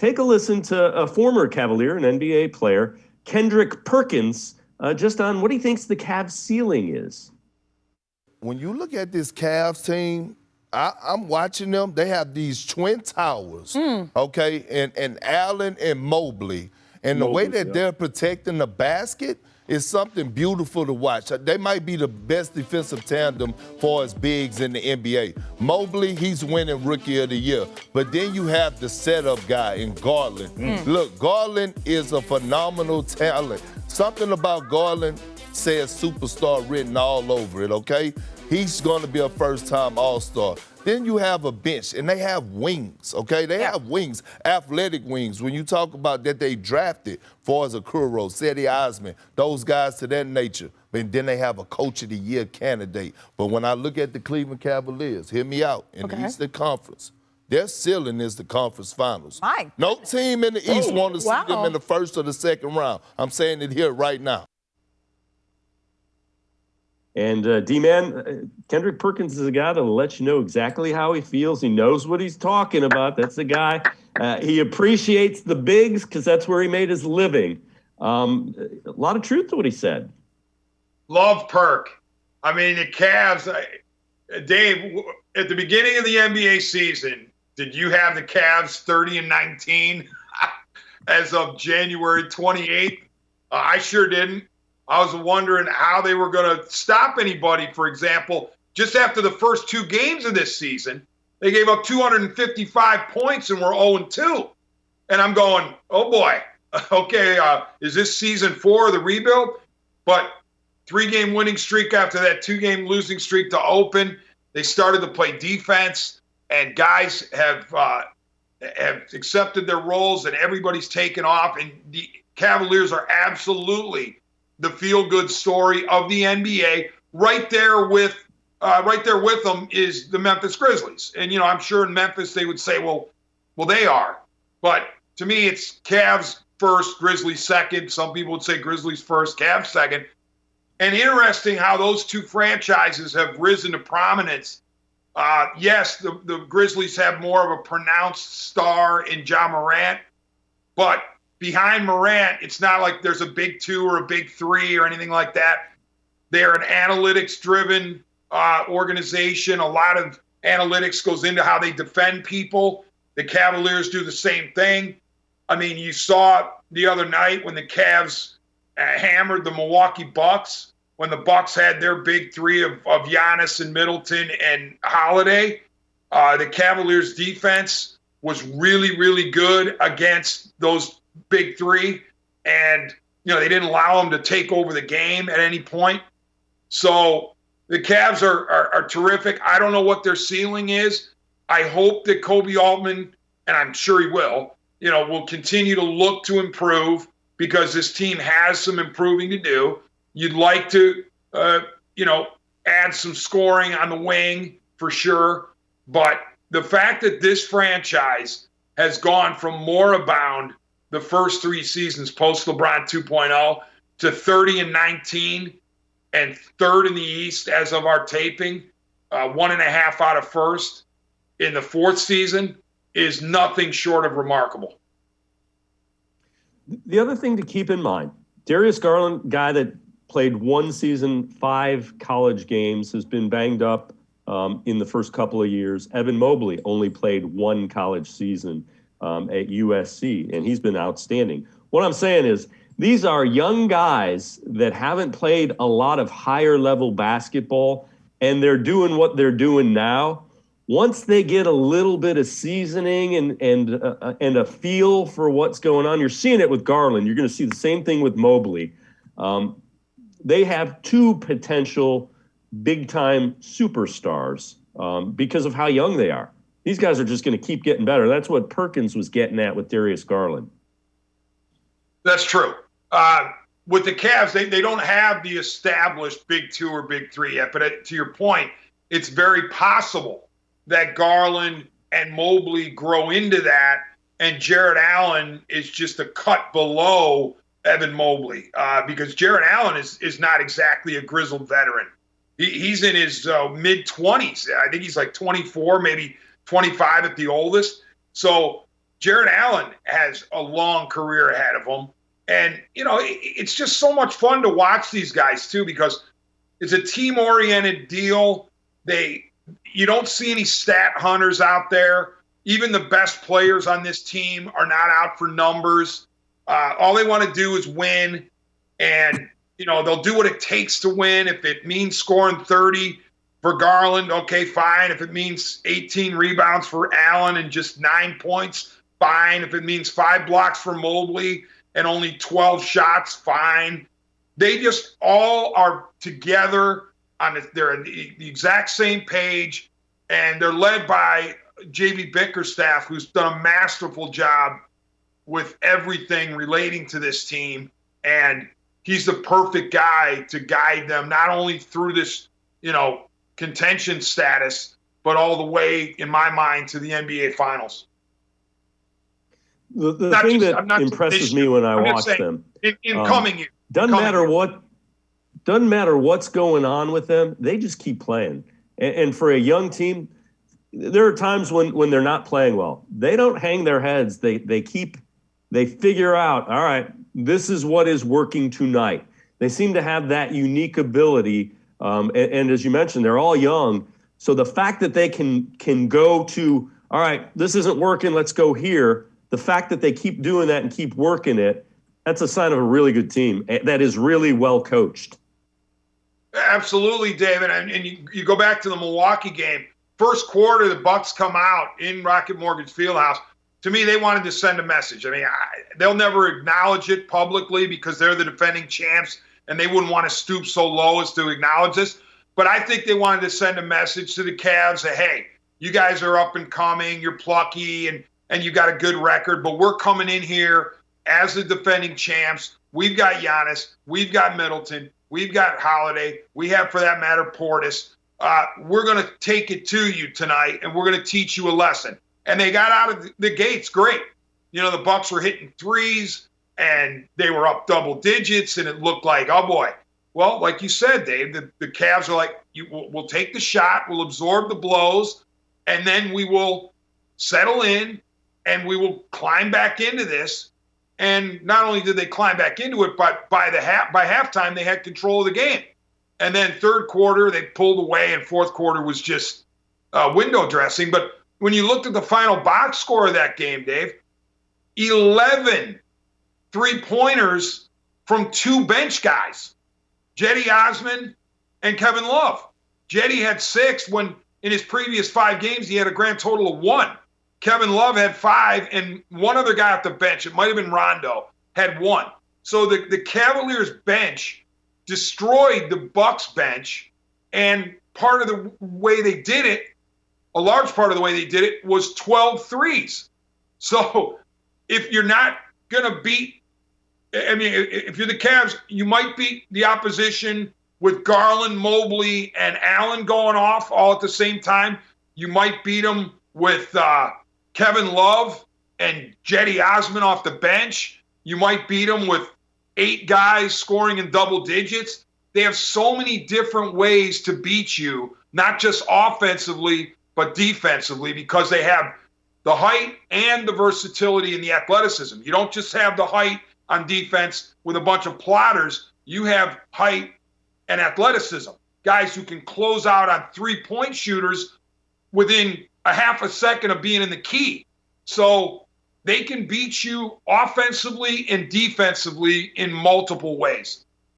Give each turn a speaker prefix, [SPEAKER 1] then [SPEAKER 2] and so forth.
[SPEAKER 1] Take a listen to a former Cavalier, an NBA player, Kendrick Perkins, just on what he thinks the Cavs' ceiling is.
[SPEAKER 2] When you look at this Cavs team, I'm watching them. They have these twin towers, okay, and Allen and Mobley. And the way that they're protecting the basket is something beautiful to watch. They might be the best defensive tandem for as bigs in the NBA. Mobley, he's winning Rookie of the Year. But then you have the setup guy in Garland. Look, Garland is a phenomenal talent. Something about Garland says superstar written all over it, okay? He's going to be a first-time All-Star. Then you have a bench, and they have wings, okay? They have wings, athletic wings. When you talk about that they drafted, Forza Kuro, Cedi Osman, those guys to that nature. But then they have a Coach of the Year candidate. But when I look at the Cleveland Cavaliers, hear me out, in the Eastern Conference, their ceiling is the conference finals. No team in the East want to see them in the first or the second round. I'm saying it here right now.
[SPEAKER 1] And D-Man, Kendrick Perkins is a guy that'll let you know exactly how he feels. He knows what he's talking about. That's the guy. He appreciates the bigs because that's where he made his living. A lot of truth to what he said.
[SPEAKER 3] Love Perk. I mean, the Cavs, Dave, at the beginning of the NBA season, did you have the Cavs 30-19 as of January 28th? I sure didn't. I was wondering how they were going to stop anybody. For example, just after the first two games of this season, they gave up 255 points and were 0-2. And I'm going, oh boy, okay, is this season 4 of the rebuild? But 3-game winning streak after that 2-game losing streak to open. They started to play defense, and guys have accepted their roles, and everybody's taken off. And the Cavaliers are absolutely the feel-good story of the NBA. Right there with them is the Memphis Grizzlies. And, I'm sure in Memphis they would say, well, they are. But to me, it's Cavs first, Grizzlies second. Some people would say Grizzlies first, Cavs second. And interesting how those two franchises have risen to prominence. Yes, the Grizzlies have more of a pronounced star in Ja Morant, but behind Morant, it's not like there's a big 2 or a big 3 or anything like that. They're an analytics-driven organization. A lot of analytics goes into how they defend people. The Cavaliers do the same thing. I mean, you saw the other night when the Cavs hammered the Milwaukee Bucks, when the Bucks had their big 3 of Giannis and Middleton and Holiday. The Cavaliers' defense was really, really good against those big 3, and they didn't allow them to take over the game at any point. So the Cavs are terrific. I don't know what their ceiling is. I hope that Kobe Altman, and I'm sure he will continue to look to improve, because this team has some improving to do. You'd like to add some scoring on the wing for sure, but the fact that this franchise has gone from moribund the first 3 seasons post LeBron 2.0 to 30-19 and 3rd in the East as of our taping, 1.5 out of first in the 4th season is nothing short of remarkable.
[SPEAKER 1] The other thing to keep in mind, Darius Garland, guy that played 1 season, 5 college games, has been banged up in the first couple of years. Evan Mobley only played 1 college season at USC, and he's been outstanding. What I'm saying is these are young guys that haven't played a lot of higher level basketball, and they're doing what they're doing now. Once they get a little bit of seasoning and a feel for what's going on, you're seeing it with Garland. You're going to see the same thing with Mobley. They have 2 potential big-time superstars because of how young they are. These guys are just going to keep getting better. That's what Perkins was getting at with Darius Garland.
[SPEAKER 3] That's true. With the Cavs, they don't have the established big 2 or big 3 yet. But to your point, it's very possible that Garland and Mobley grow into that, and Jarrett Allen is just a cut below Evan Mobley, because Jarrett Allen is not exactly a grizzled veteran. He's in his mid-20s. I think he's like 24, maybe 25 at the oldest. So Jared Allen has a long career ahead of him. And, it's just so much fun to watch these guys, too, because it's a team-oriented deal. You don't see any stat hunters out there. Even the best players on this team are not out for numbers. All they want to do is win. And, they'll do what it takes to win. If it means scoring 30 for Garland, okay, fine. If it means 18 rebounds for Allen and just 9 points, fine. If it means 5 blocks for Mobley and only 12 shots, fine. They just all are together they're on the exact same page, and they're led by J.B. Bickerstaff, who's done a masterful job with everything relating to this team. And he's the perfect guy to guide them, not only through this, contention status, but all the way, in my mind, to the NBA Finals.
[SPEAKER 1] The thing that impresses me when I watch them,
[SPEAKER 3] in coming years,
[SPEAKER 1] doesn't matter what's going on with them, they just keep playing. And for a young team, there are times when they're not playing well. They don't hang their heads. They figure out, all right, this is what is working tonight. They seem to have that unique ability. And as you mentioned, they're all young. So the fact that they can go to, all right, this isn't working, let's go here. The fact that they keep doing that and keep working it, that's a sign of a really good team that is really well coached.
[SPEAKER 3] Absolutely, David. And you go back to the Milwaukee game. First quarter, the Bucks come out in Rocket Mortgage Fieldhouse. To me, they wanted to send a message. I mean, they'll never acknowledge it publicly because they're the defending champs, and they wouldn't want to stoop so low as to acknowledge this. But I think they wanted to send a message to the Cavs that, hey, you guys are up and coming, you're plucky, and you got a good record, but we're coming in here as the defending champs. We've got Giannis, we've got Middleton, we've got Holiday, we have, for that matter, Portis. We're going to take it to you tonight, and we're going to teach you a lesson. And they got out of the gates great. The Bucks were hitting threes, and they were up double digits, and it looked like, oh, boy. Well, like you said, Dave, the Cavs are like, we'll take the shot, we'll absorb the blows, and then we will settle in, and we will climb back into this. And not only did they climb back into it, but by halftime, they had control of the game. And then third quarter, they pulled away, and fourth quarter was just window dressing. But when you looked at the final box score of that game, Dave, 11 3-pointers from 2 bench guys, Cedi Osman and Kevin Love. Cedi had 6 when in his previous 5 games he had a grand total of 1. Kevin Love had 5, and one other guy off the bench, it might have been Rondo, had 1. So the Cavaliers bench destroyed the Bucks bench, and part of the way they did it, a large part of the way they did it, was 12 threes. So if you're not going to beat, I mean, if you're the Cavs, you might beat the opposition with Garland, Mobley, and Allen going off all at the same time. You might beat them with Kevin Love and Cedi Osman off the bench. You might beat them with 8 guys scoring in double digits. They have so many different ways to beat you, not just offensively, but defensively, because they have the height and the versatility and the athleticism. You don't just have the height on defense with a bunch of plotters. You have height and athleticism, guys who can close out on 3-point shooters within a half a second of being in the key. So they can beat you offensively and defensively in multiple ways.